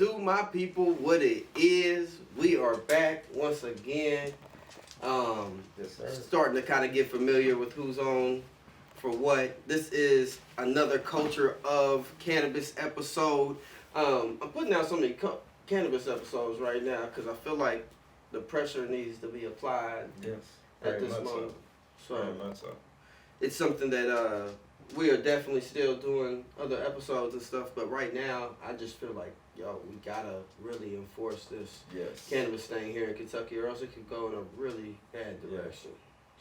do, my people? What it is? We are back once again. Yes, sir. Starting to kind of get familiar with who's on for what. This is another Culture of Cannabis episode. I'm putting out so many cannabis episodes right now because I feel like the pressure needs to be applied Yes. at this moment. So Very much so. it's something that we are definitely still doing other episodes and stuff, but right now I just feel like, yo, we gotta really enforce this cannabis thing here in Kentucky, or else it could go in a really bad direction.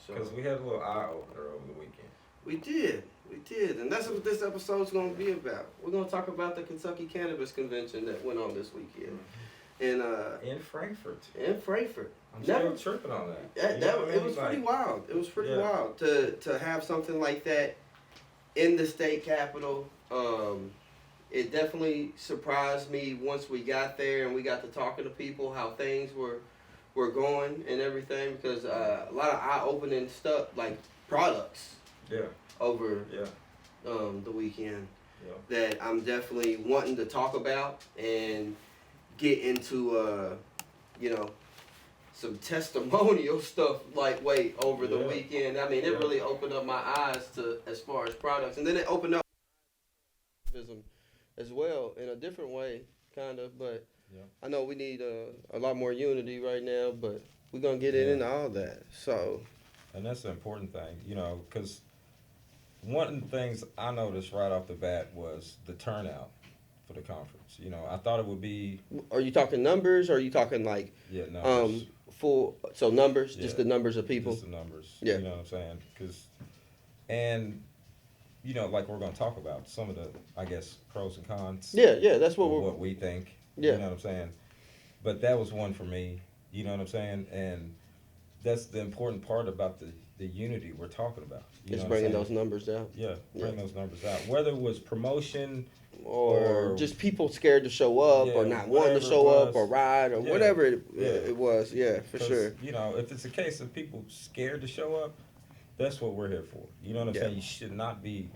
Because we had a little eye opener over the weekend. We did, and that's what this episode's gonna be about. We're gonna talk about the Kentucky Cannabis Convention that went on this weekend, and in Frankfurt. I'm Never still tripping on that. It was pretty wild. It was pretty wild to have something like that in the state capitol. It definitely surprised me once we got there and we got to talking to people how things were going and everything, because a lot of eye-opening stuff like products over the weekend that I'm definitely wanting to talk about and get into some testimonial stuff like over the weekend. I mean, it really opened up my eyes to as far as products, and then it opened up as well in a different way, kind of. But I know we need a lot more unity right now, but we're gonna get into all that. So, and that's the important thing, because one of the things I noticed right off the bat was the turnout for the conference. I thought it would be. Are you talking numbers? Or are you talking like numbers? So numbers, just the numbers of people. Just the numbers. Yeah. You know what I'm saying? Like we're going to talk about some of the, I guess, pros and cons. Yeah, that's what we think. Yeah. You know what I'm saying? But that was one for me. You know what I'm saying? And that's the important part about the unity we're talking about. It's bringing those numbers out. Yeah, bring those numbers out. Whether it was promotion or just people scared to show up or not wanting to show up or ride or whatever it was. Yeah, for sure. If it's a case of people scared to show up, that's what we're here for. You know what I'm saying? You should not be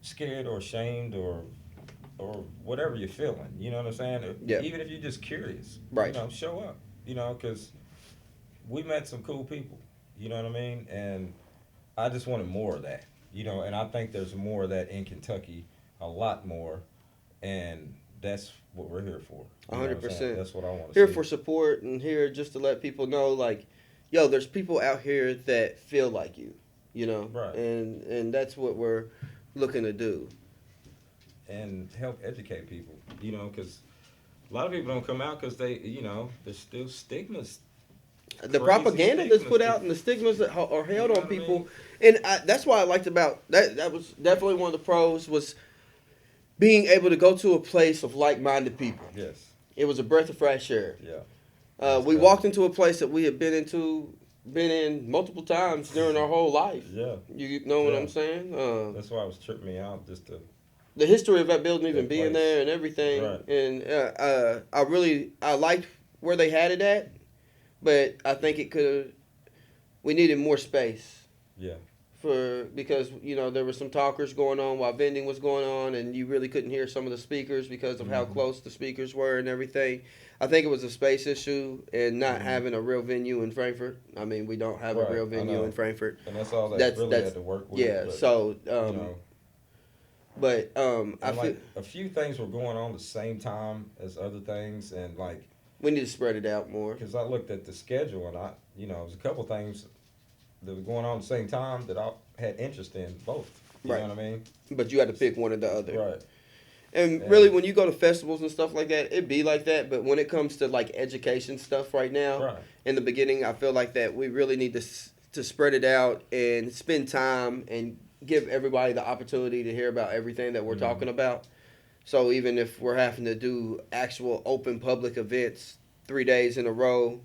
scared or ashamed or whatever you're feeling. You know what I'm saying? Yeah. Even if you're just curious. Right. Show up. Because we met some cool people. You know what I mean? And I just wanted more of that. And I think there's more of that in Kentucky, a lot more. And that's what we're here for. 100%. That's what I want to Here see. for support and here just to let people know, like, yo, there's people out here that feel like you, Right. And that's what we're looking to do. And help educate people, because a lot of people don't come out because they, there's still stigmas. The propaganda that's put out and the stigmas that are held on people. And that's why I liked about that. That was definitely one of the pros was being able to go to a place of like-minded people. Yes. It was a breath of fresh air. Yeah. We walked into a place that we had been in multiple times during our whole life. Yeah. You know what I'm saying? That's why it was tripping me out just to. The history of that building even being there and everything. Right. And I liked where they had it at, but I think we needed more space. Yeah. Because there were some talkers going on while vending was going on, and you really couldn't hear some of the speakers because of how close the speakers were and everything. I think it was a space issue and not having a real venue in Frankfurt. I mean, we don't have a real venue in Frankfurt. And that's all that really had to work with. Yeah, but I feel a few things were going on the same time as other things, and we need to spread it out more. Because I looked at the schedule, and it was a couple things that were going on at the same time that I had interest in both. You know what I mean? But you had to pick one or the other. Right. And really, when you go to festivals and stuff like that, it'd be like that. But when it comes to education stuff right now, in the beginning, I feel like that we really need to spread it out and spend time and give everybody the opportunity to hear about everything that we're talking about. So even if we're having to do actual open public events 3 days in a row,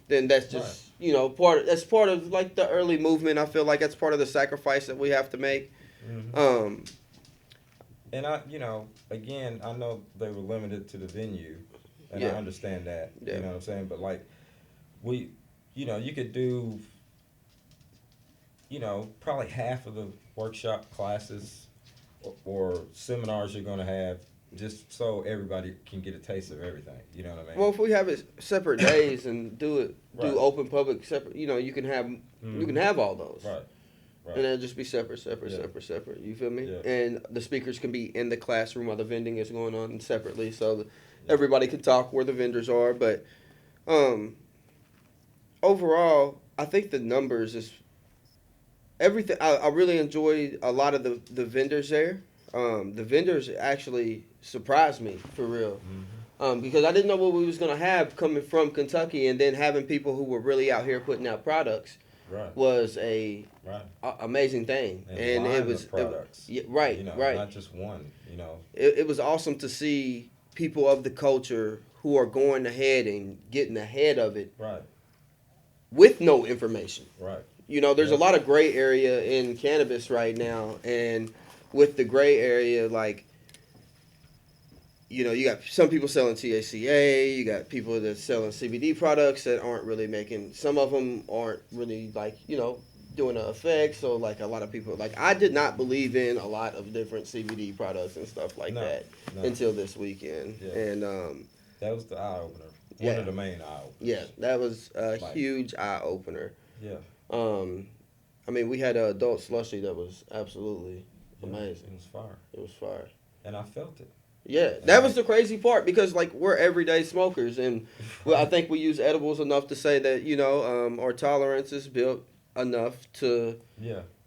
then that's just that's part of the early movement. I feel like that's part of the sacrifice that we have to make. And again, I know they were limited to the venue, and I understand that. You know what I'm saying? But you could do, probably half of the workshop classes or seminars you're going to have just so everybody can get a taste of everything. You know what I mean? Well, if we have it separate days and do Right. open public separate, you can have all those. Right. Right. And it'll just be separate. Yeah. Separate. You feel me? Yeah. And the speakers can be in the classroom while the vending is going on separately, so that everybody can talk where the vendors are. But overall, I think the numbers is everything. I really enjoyed a lot of the vendors there. The vendors actually surprised me for real. Because I didn't know what we was gonna have coming from Kentucky, and then having people who were really out here putting out products was a amazing thing, and it was products. Right. Not just one. It was awesome to see people of the culture who are going ahead and getting ahead of it, with no information. There's a lot of gray area in cannabis right now, and with the gray area, like, you got some people selling THCA, you got people that are selling CBD products that aren't really making, some of them aren't really, like, doing the effects. So, like, a lot of people, like, I did not believe in a lot of different CBD products and stuff like that until this weekend. Yeah. And that was the eye-opener. One of the main eye-openers. Yeah, that was a huge eye-opener. Yeah. I mean, we had an adult slushie that was absolutely amazing. It was fire. It was fire. And I felt it. Yeah, that was the crazy part, because, like, we're everyday smokers, and I think we use edibles enough to say that, our tolerance is built enough to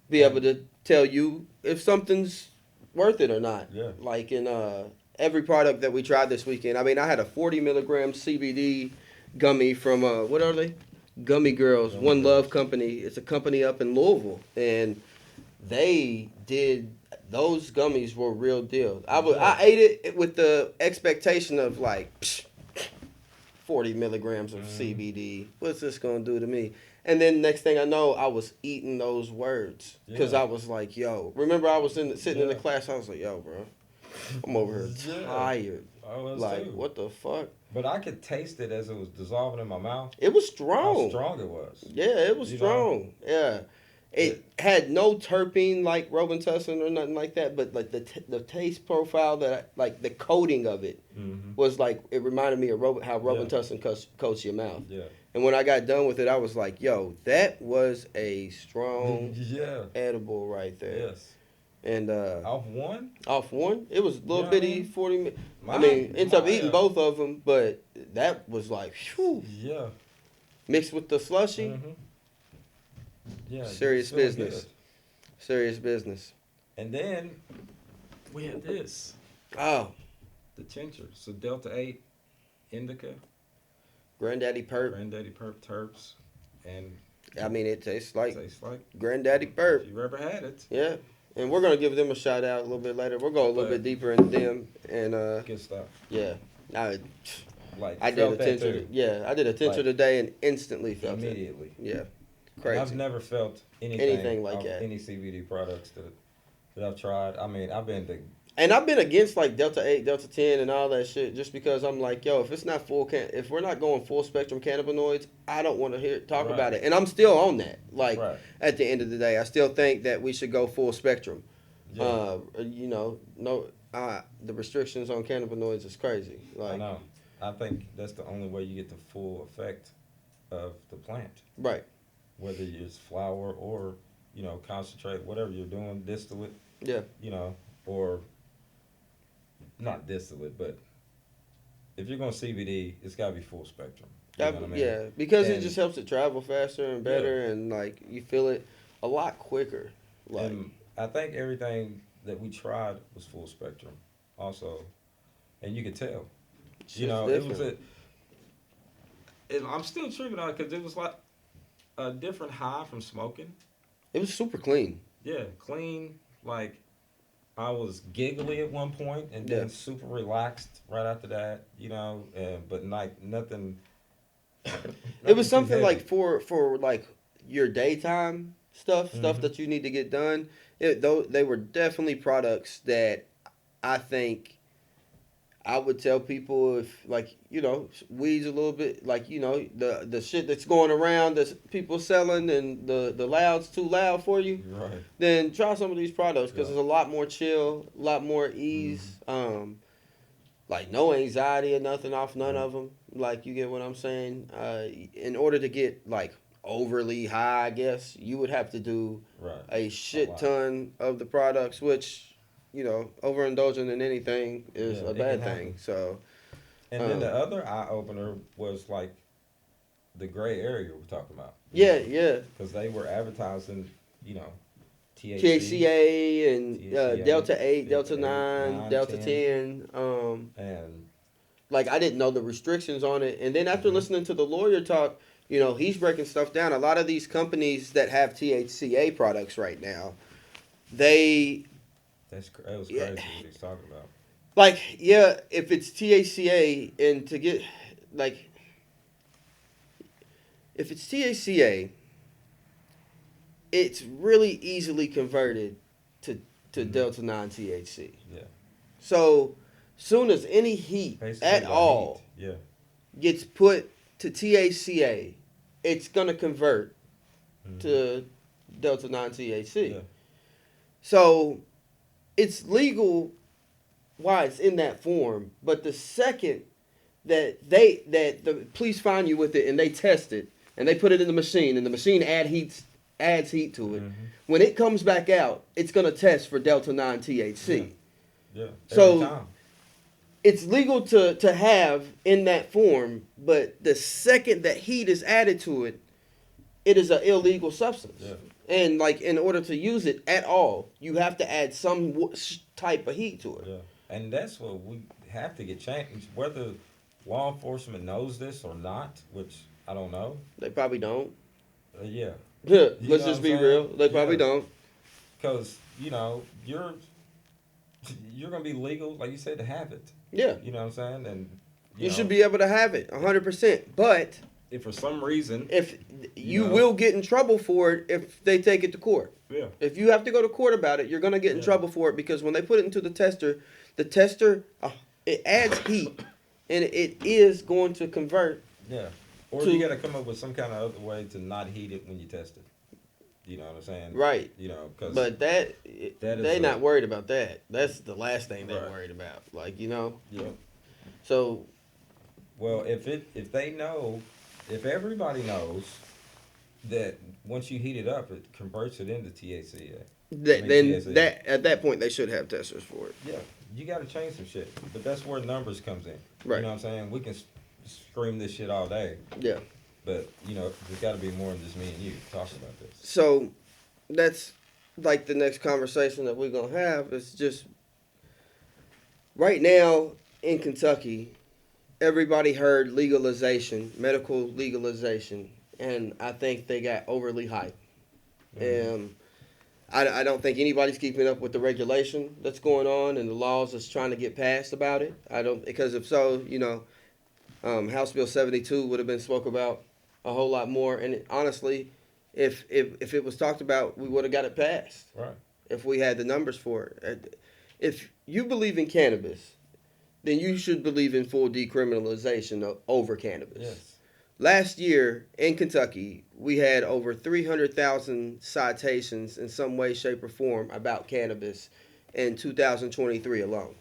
be able to tell you if something's worth it or not. Yeah. Like, in every product that we tried this weekend. I mean, I had a 40 milligram CBD gummy from, what are they? Gummy Girls, One Love Company. It's a company up in Louisville, and those gummies were real deal. I ate it with the expectation of, like, 40 milligrams of CBD. What's this gonna do to me? And then next thing I know, I was eating those words, because I was like, yo. Remember, I was sitting in the class. I was like, yo, bro, I'm over here tired. I was like, too. What the fuck? But I could taste it as it was dissolving in my mouth. It was strong. How strong it was. Yeah, it was strong. Yeah. It had no terpene like Robitussin or nothing like that, but, like, the taste profile, like the coating of it was like, it reminded me of how Robitussin coats your mouth. Yeah. And when I got done with it, I was like, yo, that was a strong edible right there. Yes. And off one? Off one? It was a little bitty 40 minutes. I mean, ended up eating both of them, but that was like, whew. Yeah. Mixed with the slushie. Yeah. Serious business. Good. Serious business. And then we had this. Oh. The tincture. So Delta 8, Indica. Granddaddy Perp. Granddaddy Perp terps. And I mean, it tastes like Granddaddy Perp. If you ever had it. Yeah. And we're going to give them a shout out a little bit later. We'll go a little bit deeper into them. And good stuff. Yeah. I did felt a tincture. Yeah, I did a tincture today and instantly felt immediately. it. Yeah. Crazy. I've never felt anything like that. Any CBD products that I've tried. I mean, I've been against, like, Delta 8, Delta 10, and all that shit, just because I'm like, yo, if it's not if we're not going full spectrum cannabinoids, I don't want to talk about it. And I'm still on that. Like, at the end of the day, I still think that we should go full spectrum. Yeah. The restrictions on cannabinoids is crazy. Like, I know. I think that's the only way you get the full effect of the plant. Right. Whether it's flower or, concentrate, whatever you're doing, distillate. Yeah. Or not distillate, but if you're going CBD, it's got to be full spectrum. You know what I mean? Yeah, because it just helps it travel faster and better, and, like, you feel it a lot quicker. Like, and I think everything that we tried was full spectrum also, and you could tell. It was I'm still tripping on it because it was like a different high from smoking. It was super clean. Yeah, clean. Like, I was giggly at one point and then super relaxed right after that, but like nothing. It was something like for like your daytime stuff that you need to get done. They were definitely products that I think I would tell people, if, like, weed's a little bit, like, the shit that's going around that people selling and the loud's too loud for you, then try some of these products, because it's a lot more chill, a lot more ease. like no anxiety or nothing off none of them. Like, you get what I'm saying? In order to get like overly high, I guess you would have to do Right. a A shit lot. ton of the products, which, overindulging in anything is Yeah, a it can bad happen. thing. So, And then the other eye opener was like the gray area we're talking about. yeah, yeah. Because they were advertising, you know, THC, THCA and THCA, Delta 8, Delta 8, 9, 9, Delta 10, 10. and Like, I didn't know the restrictions on it. And then after mhm. listening to the lawyer talk, he's breaking stuff down. A lot of these companies that have THCA products right now, they, That was yeah, crazy what he's talking about. like, yeah, if it's THCA and to get, like, if it's THCA, it's really easily converted to, Mhm. Delta 9 THC. Yeah, So, soon as any heat basically at by heat. all Yeah, gets put to THCA, it's going to convert hmm to Delta 9 THC. yeah, So it's legal while it's in that form, but the second that the police find you with it and they test it and they put it in the machine and the machine adds heat to it, hmm when it comes back out, it's going to test for Delta 9 THC. yeah. Every So time. it's legal to have in that form, but the second that heat is added to it, it is an illegal substance. Yeah, And like, in order to use it at all, you have to add some type of heat to it. yeah. And that's what we have to get changed. Whether law enforcement knows this or not, which I don't know. They probably don't. Yeah, Let's you know what just I'm be saying? real. They probably Yeah, don't. because you're gonna be legal, like you said, to have it. Yeah, You know what I'm saying? And you should be able to have it 100%. But if for some reason, if you know. will get in trouble for it if they take it to court. Yeah, If you have to go to court about it, you're gonna get in Yeah. trouble for it because when they put it into the tester, it adds heat, and it is going to convert. yeah. Or To- you got to come up with some kind of other way to not heat it when you test it. You know what I'm saying? Right. Because But that they is not worried about that. That's the last thing they're Right. worried about. Like, yeah. So Well, if they know, if everybody knows that once you heat it up, it converts it into THC. then THC. that at that point they should have testers for it. Yeah, you got to change some shit, but that's where numbers comes in. Right. You know what I'm saying? We can scream this shit all day, Yeah. but there's got to be more than just me and you talking about this. So that's like the next conversation that we're gonna have is just right now in Kentucky, everybody heard legalization, medical legalization, and I think they got overly hyped. Mhm. I don't think anybody's keeping up with the regulation that's going on and the laws that's trying to get passed about it. I don't, because if so, House Bill 72 would have been spoke about a whole lot more. And honestly, if it was talked about, we would have got it passed Right. if we had the numbers for it. If you believe in cannabis, then you should believe in full decriminalization over cannabis. Yes. Last year in Kentucky, we had over 300,000 citations in some way, shape, or form about cannabis in 2023 alone.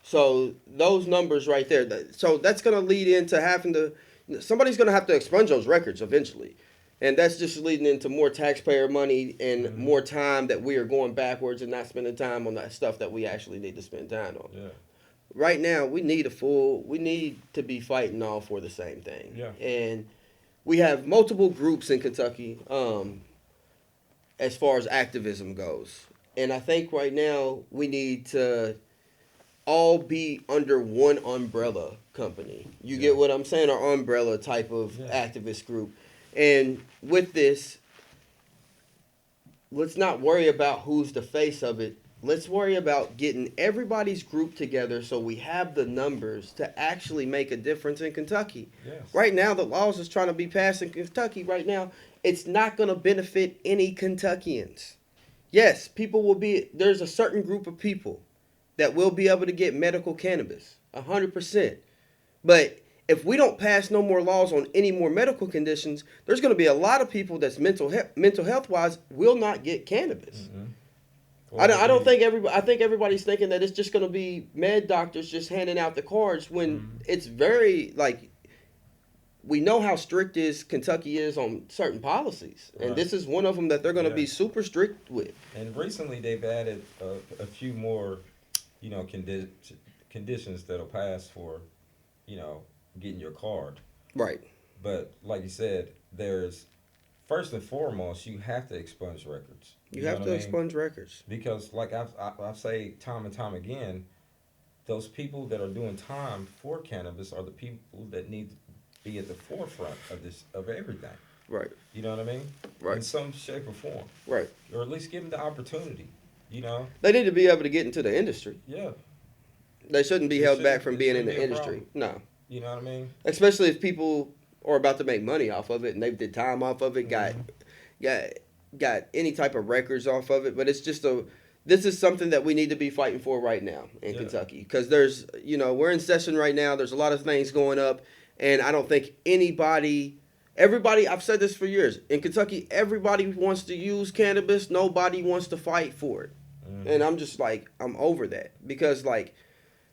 So those numbers right there. So that's going to lead into having to. Somebody's going to have to expunge those records eventually, and that's just leading into more taxpayer money and more time that we are going backwards and not spending time on that stuff that we actually need to spend time on. Yeah. Right now, we need to be fighting all for the same thing. Yeah. And we have multiple groups in Kentucky as far as activism goes. And I think right now we need to all be under one umbrella company. You get what I'm saying? Or umbrella type of activist group. And with this, let's not worry about who's the face of it. Let's worry about getting everybody's group together so we have the numbers to actually make a difference in Kentucky. Yes. Right now, the laws is trying to be passed in Kentucky right now. It's not going to benefit any Kentuckians. Yes, there's a certain group of people that will be able to get medical cannabis, 100%. But if we don't pass no more laws on any more medical conditions, there's going to be a lot of people that's mental health wise will not get cannabis. Mm-hmm. Or I don't maybe- think everybody. I think everybody's thinking that it's just going to be med doctors just handing out the cards when it's very like we know how strict is Kentucky is on certain policies, and Right. this is one of them that they're going to Yeah. be super strict with. And recently they've added a few more, conditions that'll pass for, getting your card. Right. But like you said, there's first and foremost you have to expunge records. You know have what to I mean? expunge records. Because like I say time and time again, those people that are doing time for cannabis are the people that need to be at the forefront of everything. Right. You know what I mean? Right. In some shape or form. Right. Or at least give them the opportunity. They need to be able to get into the industry. Yeah. They shouldn't be It held back shouldn't- from it being in shouldn't the be a industry. No. You know what I mean? Especially if people are about to make money off of it and they did time off of it, got any type of records off of it. But it's just this is something that we need to be fighting for right now in Kentucky, because there's we're in session right now. There's a lot of things going up, and I don't think everybody, I've said this for years, in Kentucky, everybody wants to use cannabis. Nobody wants to fight for it. And I'm just like, I'm over that, because like,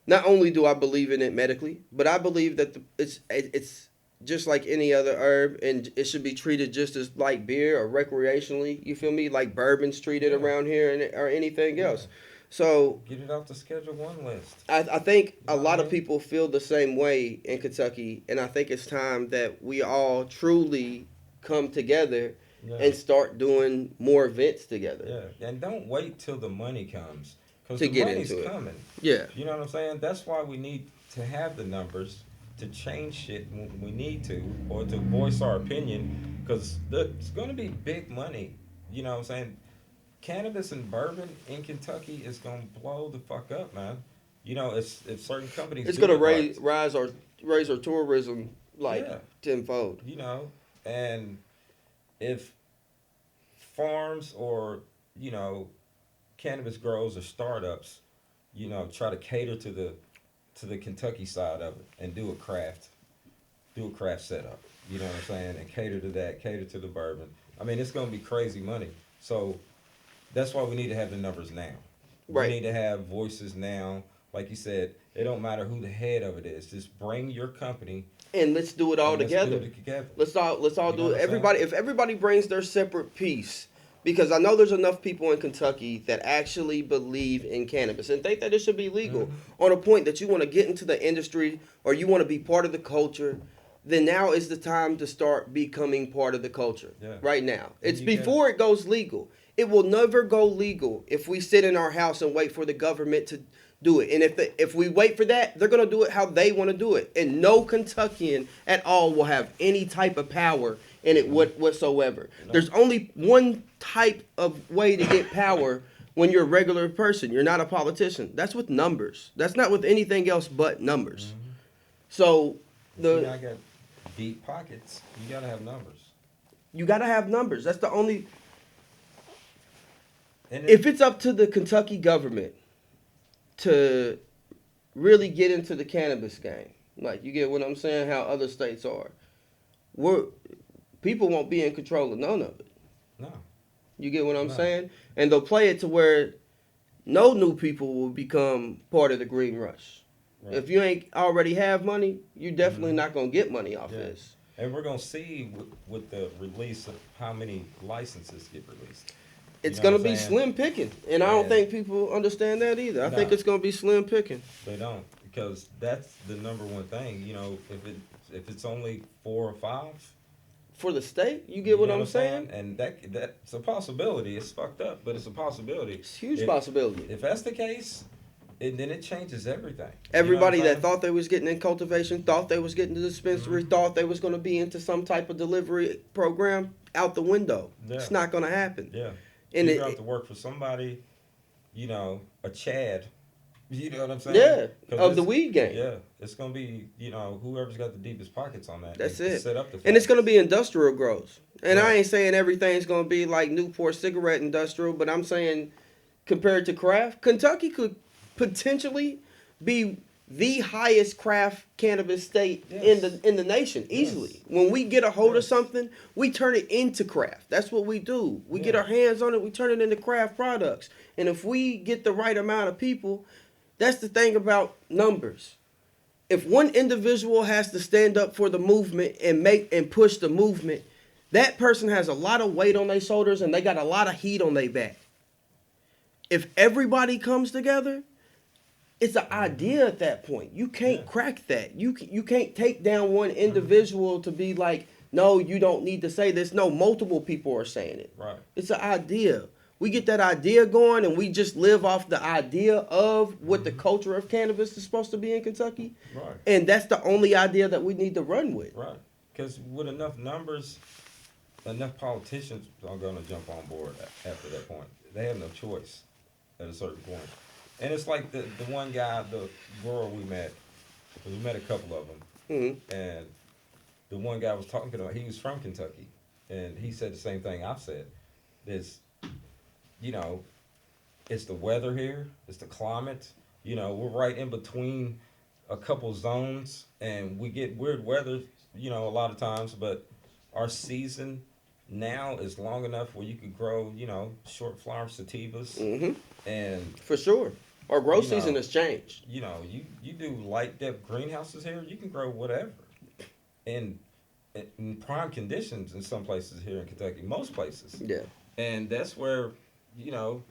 not only do I believe in it medically, but I believe that it's just like any other herb, and it should be treated just as like beer or recreationally. You feel me? Like bourbon's treated around here, or anything else. So get it off the Schedule 1 list. I think a lot of people feel the same way in Kentucky, and I think it's time that we all truly come together and start doing more events together. Yeah, and don't wait till the money comes, because To the get money's into it. coming. Yeah. You know what I'm saying? That's why we need to have the numbers to change shit when we need to, or to voice our opinion, because it's going to be big money. You know what I'm saying? Cannabis and bourbon in Kentucky is going to blow the fuck up, man. If certain companies It's do going to it right, raise our tourism like Yeah. tenfold. And if farms or, cannabis grows or startups, try to cater to the Kentucky side of it and do a craft setup. You know what I'm saying? And cater to that, cater to the bourbon. I mean, it's going to be crazy money. So that's why we need to have the numbers now. Right. We need to have voices now. Like you said, it don't matter who the head of it is. Just bring your company. And let's do it all and together. Let's do it together. Let's all You know do what it. I'm Everybody, saying? if everybody brings their separate piece, because I know there's enough people in Kentucky that actually believe in cannabis and think that it should be legal, on a point that you want to get into the industry or you want to be part of the culture, then now is the time to start becoming part of the culture. Yeah. Right now. And It's you before it goes legal. It will never go legal if we sit in our house and wait for the government to do it. And if we wait for that, they're going to do it how they want to do it. And no Kentuckian at all will have any type of power in it whatsoever. No. There's only one type of way to get power when you're a regular person. You're not a politician. That's with numbers. That's not with anything else but numbers. So I got deep pockets. You got to have numbers. you got to have numbers. That's the only... And If it's up to the Kentucky government to really get into the cannabis game, like, you get what I'm saying, how other states are, people won't be in control of none of it. no. You get what I'm No. saying? And they'll play it to where no new people will become part of the green rush. Right. If you ain't already have money, you definitely not going to get money off this. And we're going to see with the release of how many licenses get released. It's You know going to what be I'm saying? slim picking. And I don't Yeah. think people understand that either. I think Nah. it's going to be slim picking. They don't, because that's the number one thing. If it's only 4 or 5, For the state, you get what know I'm saying? And that's a possibility. It's fucked up, but it's a possibility. It's a huge If- possibility. If that's the case, then it changes everything. Everybody You know what that I'm thought they was getting in cultivation, thought they was getting the dispensary, thought they was going to be into some type of delivery program, out the window. Yeah. It's not going to happen. saying? Yeah. And you it- have to work for somebody, a Chad. You know what I'm saying? Yeah, 'Cause of the it's- weed game. Yeah, it's gonna be whoever's got the deepest pockets on that. That's to it. Set up the And it's going to factories. be industrial grows. And I Right. ain't saying everything's going to be like Newport cigarette industrial, but I'm saying compared to craft, Kentucky could potentially be the highest craft cannabis state Yes. in the nation easily. Yes. When we get a hold of Yes. something, we turn it into craft. That's what we do. We get Yeah. our hands on it, we turn it into craft products. And if we get the right amount of people, that's the thing about numbers. If one individual has to stand up for the movement and make and push the movement, that person has a lot of weight on their shoulders and they got a lot of heat on their back. If everybody comes together, it's an idea at that point. You can't crack that. You can't take down one individual to be like, no, you don't need to say this. No, multiple people are saying it. Right. It's an idea. We get that idea going, and we just live off the idea of what the culture of cannabis is supposed to be in Kentucky. Right. And that's the only idea that we need to run with. Right. Because with enough numbers, enough politicians are going to jump on board after that point. They have no choice at a certain point. And it's like the one guy, the girl we met, 'cause we met a couple of them, and the one guy was talking about, he was from Kentucky, and he said the same thing I've said. There's, you know, it's the weather here, it's the climate, you know, we're right in between a couple zones, and we get weird weather, you know, a lot of times, but our season now is long enough where you could grow, you know, short flower sativas, and For sure. Our grow You know. season has changed. you know, you do light depth greenhouses here, you can grow whatever. And in prime conditions in some places here in Kentucky, most places. Yeah. And that's where, you know,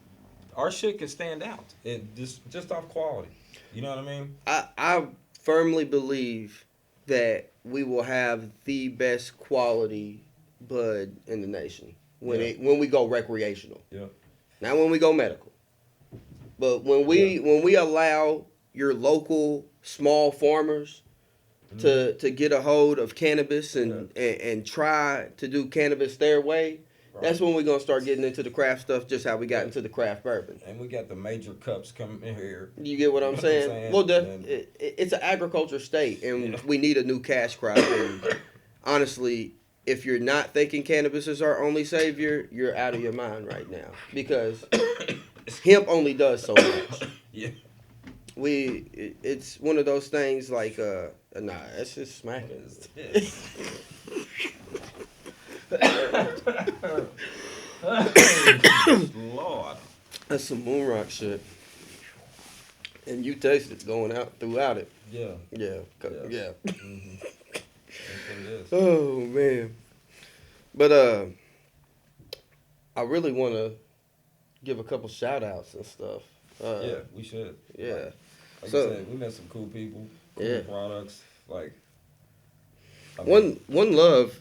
our shit can stand out. It just off quality. You know what I mean? I firmly believe that we will have the best quality bud in the nation when we go recreational. Yeah. Not when we go medical. But when we allow your local small farmers to get a hold of cannabis and try to do cannabis their way, that's when we're gonna start getting into the craft stuff, just how we got into the craft bourbon. And we got the major cups coming in here. You get what I'm saying? Well, it's an agriculture state, and we need a new cash crop. And honestly, if you're not thinking cannabis is our only savior, you're out of your mind right now, because hemp only does so much. Yeah. It's one of those things like nah, that's just smacking. Lord. That's some moon rock shit. And you taste it going out throughout it. Yeah. Yeah. Yeah. Yeah. Mm-hmm. That's what it is. Oh man. But I really want to give a couple shout outs and stuff. Yeah, we should. Yeah. Like So- I said, we met some cool people, cool Yeah. products. Like I mean, One love.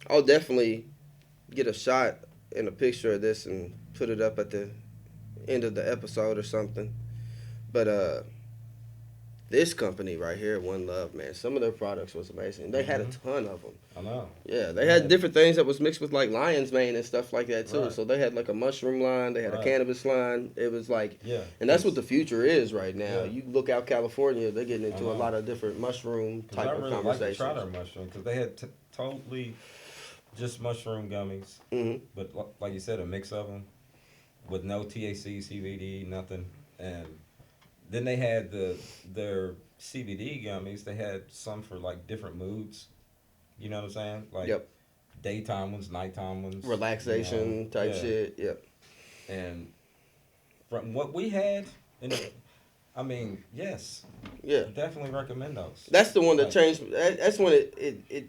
I'll definitely get a shot and a picture of this and put it up at the end of the episode or something. But this company right here, One Love, man, some of their products was amazing. They had a ton of them. I know. Yeah, they had different things that was mixed with like lion's mane and stuff like that too. Right. So they had like a mushroom line, they had a Right. cannabis line. It was like, Yeah. and that's what the future is right now. Yeah. You look out California, they're getting into a know. lot of different mushroom 'Cause type I of really like to conversations. try their mushroom because they had totally just mushroom gummies, but like you said, a mix of them with no THC, CBD, nothing. And then they had their CBD gummies. They had some for like different moods. You know what I'm saying? Like Yep. daytime ones, nighttime ones, Relaxation you know, type yeah. shit. Yep. And from what we had, I mean, yes, Yeah. definitely recommend those. That's the one that Like- changed. That's when it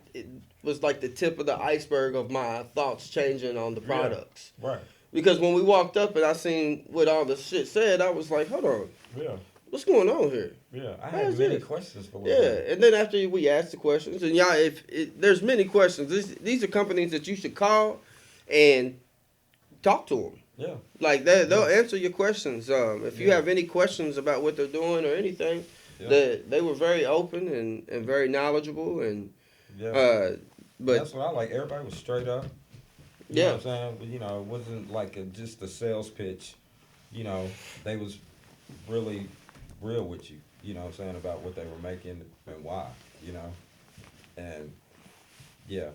was like the tip of the iceberg of my thoughts changing on the Yeah. products. Right. Because when we walked up and I seen what all the shit said, I was like, hold on, Yeah. what's going on here? Yeah. I How had is many this? questions for Yeah, and then after we asked the questions, and y'all, there's many questions. These are companies that you should call and talk to them. Yeah. Like they'll answer your questions. If you Yeah. have any questions about what they're doing or anything, Yeah. they were very open and very knowledgeable and Yeah. but That's what I like. Everybody was straight up. You know what I'm saying? But, you know, it wasn't like just a sales pitch. You know, they was really real with you. You know what I'm saying? About what they were making and why, you know? And, yeah,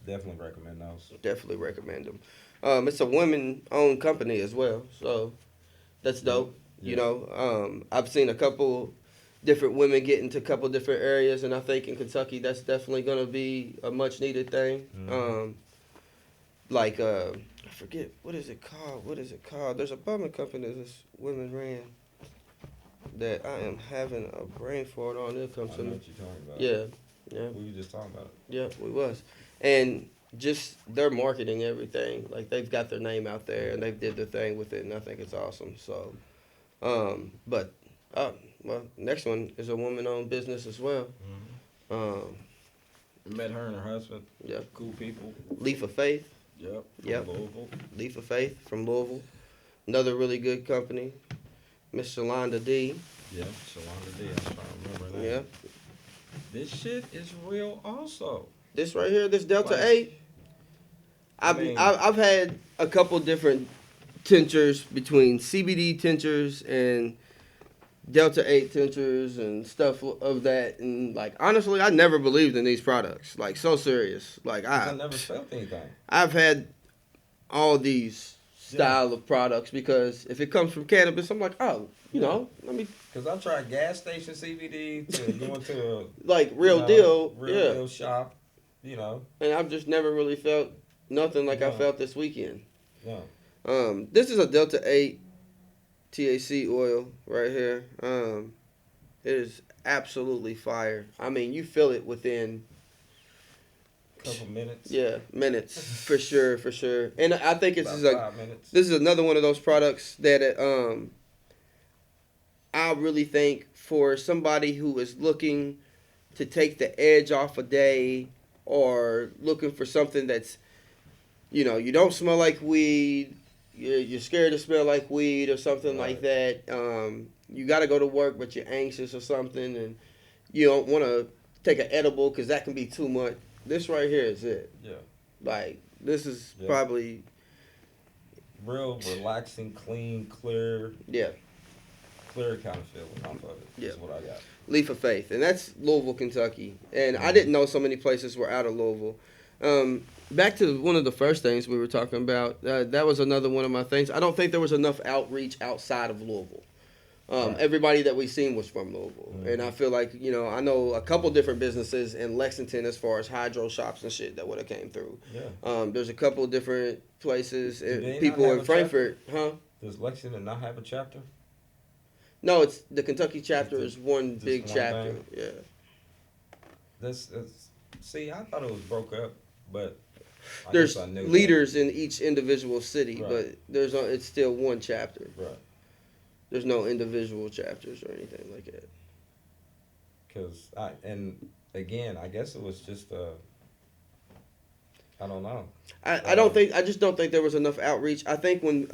definitely recommend those. definitely recommend them. It's a women-owned company as well, so that's dope. You know, I've seen a couple different women get into a couple different areas, and I think in Kentucky that's definitely going to be a much needed thing. Like I forget what is it called. What is it called? There's a bumming company that this women ran that I am having a brain fart on. It comes I to know me. what you're talking about. Yeah. We were just talking about it. Yeah, we was. And just their marketing everything, like they've got their name out there and they've did their thing with it, and I think it's awesome. So, but well, next one is a woman-owned business as well. Met her and her husband. Yeah, Cool people. Leaf of Faith. Yep. Yep. Louisville. Leaf of Faith from Louisville. Another really good company. Miss Shalonda D. Yep. Shalonda D. I was trying to remember that. Yeah. This shit is real also. This right here, this Delta Like, 8. I've had a couple different tinctures between CBD tinctures and Delta 8 tinctures and stuff of that, and like honestly, I never believed in these products. Like so serious. Like I never felt anything. I've had all these style of products because if it comes from cannabis, I'm like, oh, you know, let me. Because I tried gas station CBD to going to a like real deal shop, you know. And I've just never really felt nothing like I felt this weekend. Yeah. This is a Delta 8 THC oil right here. It is absolutely fire. I mean, you feel it within couple minutes. Yeah, minutes for sure. And I think it's About just like 5 minutes. this is another one of those products that I really think for somebody who is looking to take the edge off a day or looking for something that's, you know, you don't smell like weed, you're scared to smell like weed or something like that. You got to go to work, but you're anxious or something, and you don't want to take an edible because that can be too much. This right here is it. Yeah. Like, this is probably... real relaxing, clean, clear. Yeah. Clear kind of feeling off of it. Yeah. That's what I got. Leaf of Faith. And that's Louisville, Kentucky. And I didn't know so many places were out of Louisville. Back to one of the first things we were talking about. That was another one of my things. I don't think there was enough outreach outside of Louisville. Everybody that we seen was from Louisville. And I feel like, you know, I know a couple different businesses in Lexington as far as hydro shops and shit that would have came through. Yeah. There's a couple different places. They People not have in a Frankfurt, Does Lexington not have a chapter? No, it's the Kentucky chapter is one just big one chapter. thing? Yeah. That's see, I thought it was broke up, but There's I knew leaders in each individual city, Right. but it's still one chapter. that. Right. There's no individual chapters or anything like that. Because I guess it was just I don't know. I just don't think there was enough outreach. I think when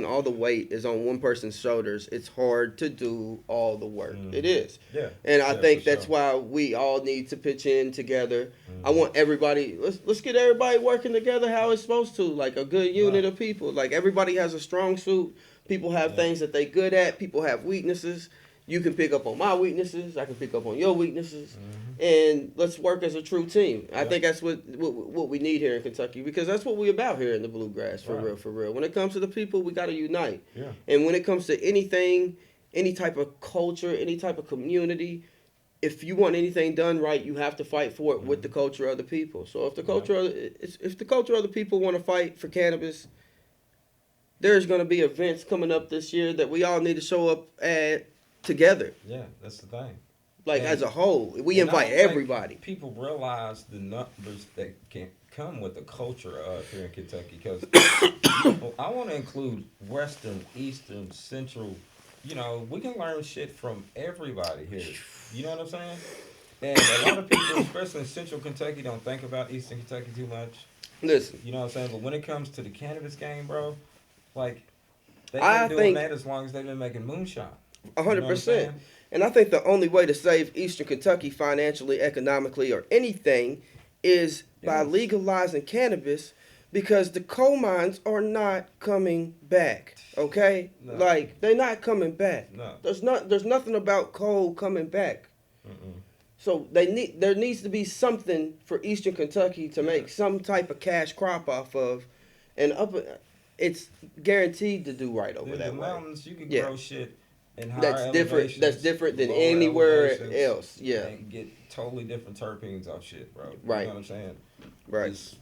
all the weight is on one person's shoulders, it's hard to do all the work. It is. Yeah. And I think for that's sure. why we all need to pitch in together. I want everybody, let's get everybody working together how it's supposed to, like a good unit of people. Like everybody has a strong suit. People have things that they good at. People have weaknesses. You can pick up on my weaknesses. I can pick up on your weaknesses. And let's work as a true team. I think that's what we need here in Kentucky, because that's what we about here in the Bluegrass, for real. When it comes to the people, we got to unite. Yeah. And when it comes to anything, any type of culture, any type of community, if you want anything done right, you have to fight for it with the culture of the people. So if the culture of the people want to fight for cannabis, there's going to be events coming up this year that we all need to show up at together. Yeah, that's the thing. Like, as a whole, we invite everybody. People realize the numbers that can come with the culture of here in Kentucky, because I want to include Western, Eastern, Central. You know, we can learn shit from everybody here. You know what I'm saying? And a lot of people, especially in Central Kentucky, don't think about Eastern Kentucky too much. Listen. You know what I'm saying? But when it comes to the cannabis game, bro, like, they've been doing that as long as they've been making moonshine. 100%. And I think the only way to save Eastern Kentucky financially, economically, or anything is by legalizing cannabis, because the coal mines are not coming back. Okay? No. Like, they're not coming back. No. There's nothing about coal coming back. So there needs to be something for Eastern Kentucky to make some type of cash crop off of, and it's guaranteed to do right over The that way. mountains, you can Yeah. grow shit in higher That's different. elevations. That's different than lower anywhere elevations, else. Yeah. And get totally different terpenes off shit, bro. You Right. know what I'm saying? Right. Just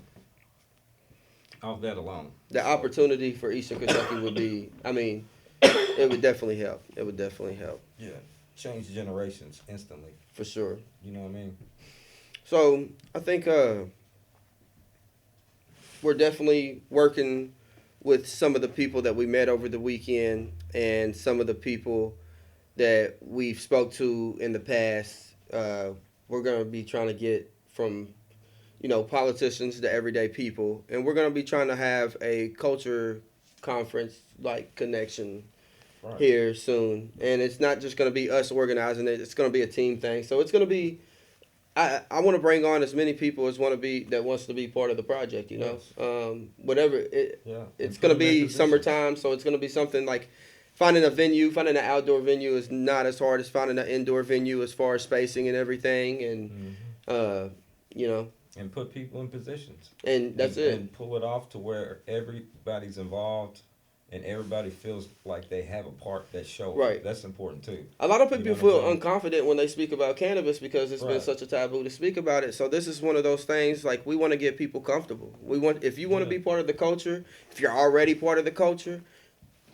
off that alone. The opportunity for Eastern Kentucky would be. I mean, it would definitely help. It would definitely help. Yeah. Change generations instantly. For sure. You know what I mean? So I think we're definitely working with some of the people that we met over the weekend and some of the people that we've spoke to in the past. We're going to be trying to get from, politicians to everyday people. And we're going to be trying to have a culture conference like connection here soon. And it's not just going to be us organizing it. It's going to be a team thing. So it's going to be, I want to bring on as many people as wants to be part of the project, Yes. Whatever. It's going to be summertime, so it's going to be something like finding an outdoor venue is not as hard as finding an indoor venue as far as spacing and everything. And, And put people in positions. And that's it. And pull it off to where everybody's involved and everybody feels like they have a part that shows. Right. That's important too. A lot of people feel unconfident when they speak about cannabis because it's been such a taboo to speak about it. So this is one of those things, like, we want to get people comfortable. If you want to be part of the culture, if you're already part of the culture,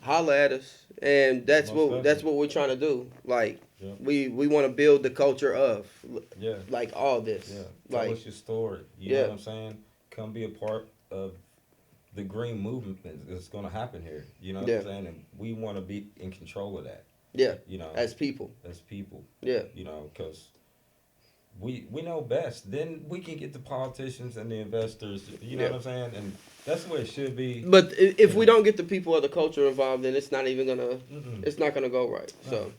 holla at us. And that's what we're trying to do. Like, we want to build the culture of like all this. Yeah. Tell us your story. You know what I'm saying? Come be a part of the green movement that's going to happen here. You know what I'm saying? And we want to be in control of that. Yeah. You know, as people. Yeah. You know, because we know best. Then we can get the politicians and the investors. You know what I'm saying? And that's the way it should be. But if we don't get the people of the culture involved, then it's not even gonna. It's not gonna go right. No.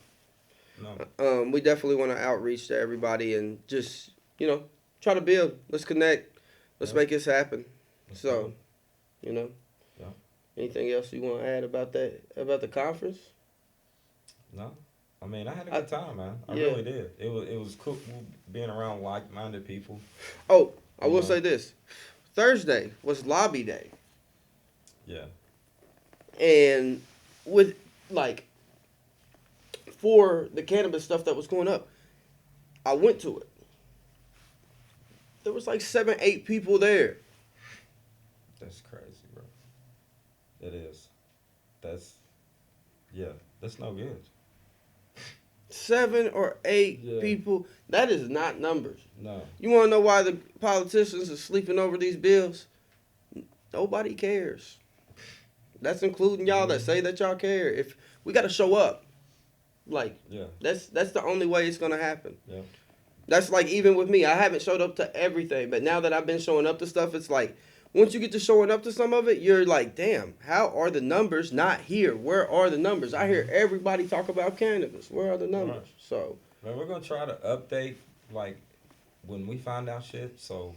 So, we definitely want to outreach to everybody and just try to build. Let's connect. Let's make this happen. So. Yeah. Anything else you want to add about the conference? No. I mean, I had a good time, man. I really did. It was cool being around like-minded people. Oh, I will say this. Thursday was lobby day. Yeah. And with, for the cannabis stuff that was going up, I went to it. There was 7, 8 people there. That's crazy, bro. It is. That's no good. 7 or 8 people. That is not numbers. No. You want to know why the politicians are sleeping over these bills? Nobody cares. That's including y'all that say that y'all care. If we got to show up, that's the only way it's gonna happen. Yeah. That's even with me. I haven't showed up to everything, but now that I've been showing up to stuff, it's once you get to showing up to some of it, you're like, damn, how are the numbers not here? Where are the numbers? I hear everybody talk about cannabis. Where are the numbers? Right. So, man, we're going to try to update, when we find out shit, so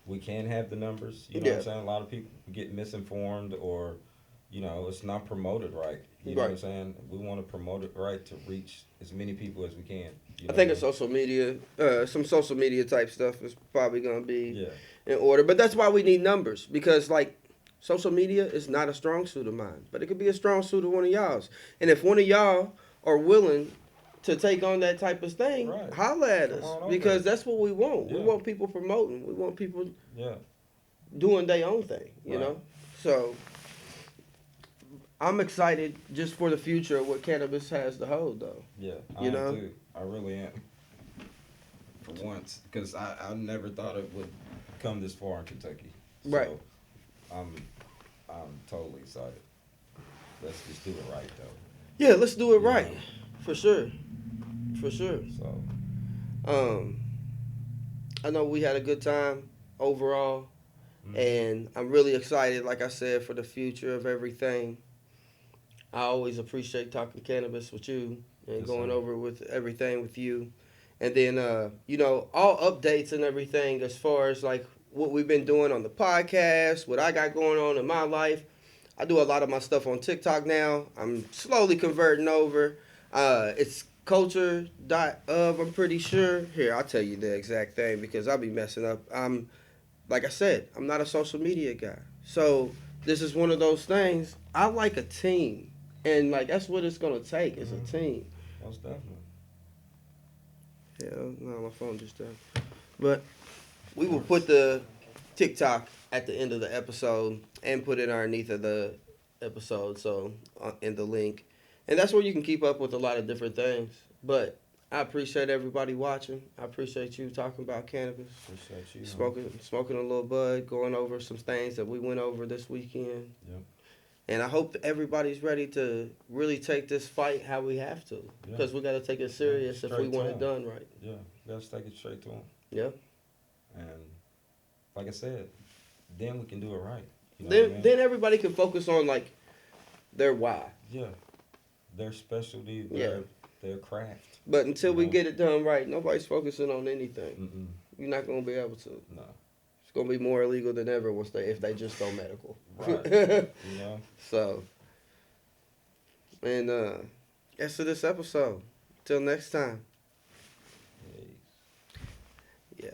we can have the numbers. You know what I'm saying? A lot of people get misinformed or, it's not promoted right. You know what I'm saying? We want to promote it right to reach as many people as we can. I think social media, some social media type stuff is probably going to be in order. But that's why we need numbers, because social media is not a strong suit of mine, but it could be a strong suit of one of y'all's. And if one of y'all are willing to take on that type of thing, holla at us, because that's what we want. We want people promoting. We want people doing their own thing, you know? So I'm excited just for the future of what cannabis has to hold, though. Yeah, I am too. I really am. For once, because I never thought it would come this far in Kentucky. So I'm totally excited. Let's just do it right, though. Yeah, let's do it right. For sure. For sure. So, I know we had a good time overall, and I'm really excited, like I said, for the future of everything. I always appreciate talking cannabis with you and going over with everything with you. And then, all updates and everything as far as what we've been doing on the podcast, what I got going on in my life. I do a lot of my stuff on TikTok now. I'm slowly converting over. It's culture.of, I'm pretty sure. Here, I'll tell you the exact thing because I'll be messing up. Like I said, I'm not a social media guy. So this is one of those things. I like a team, and like that's what it's gonna take. Is a team. Most definitely. Yeah, no, my phone just died. But we will put the TikTok at the end of the episode and put it underneath of the episode, so in the link, and that's where you can keep up with a lot of different things. But I appreciate everybody watching. I appreciate you talking about cannabis, Appreciate you. smoking a little bud, going over some things that we went over this weekend. Yep. And I hope that everybody's ready to really take this fight how we have to, because we got to take it serious if we want it done right. Yeah, let's take it straight to them. Yeah. And like I said, then we can do it right. You know Then, what I mean? then everybody can focus on like their why. Yeah, their specialty, Yeah. their craft. But until we Yeah. get it done right, nobody's focusing on anything. Mm-mm. You're not gonna be able to. No. It's gonna be more illegal than ever if they just go medical. Right. You know. So, and that's for this episode. Till next time.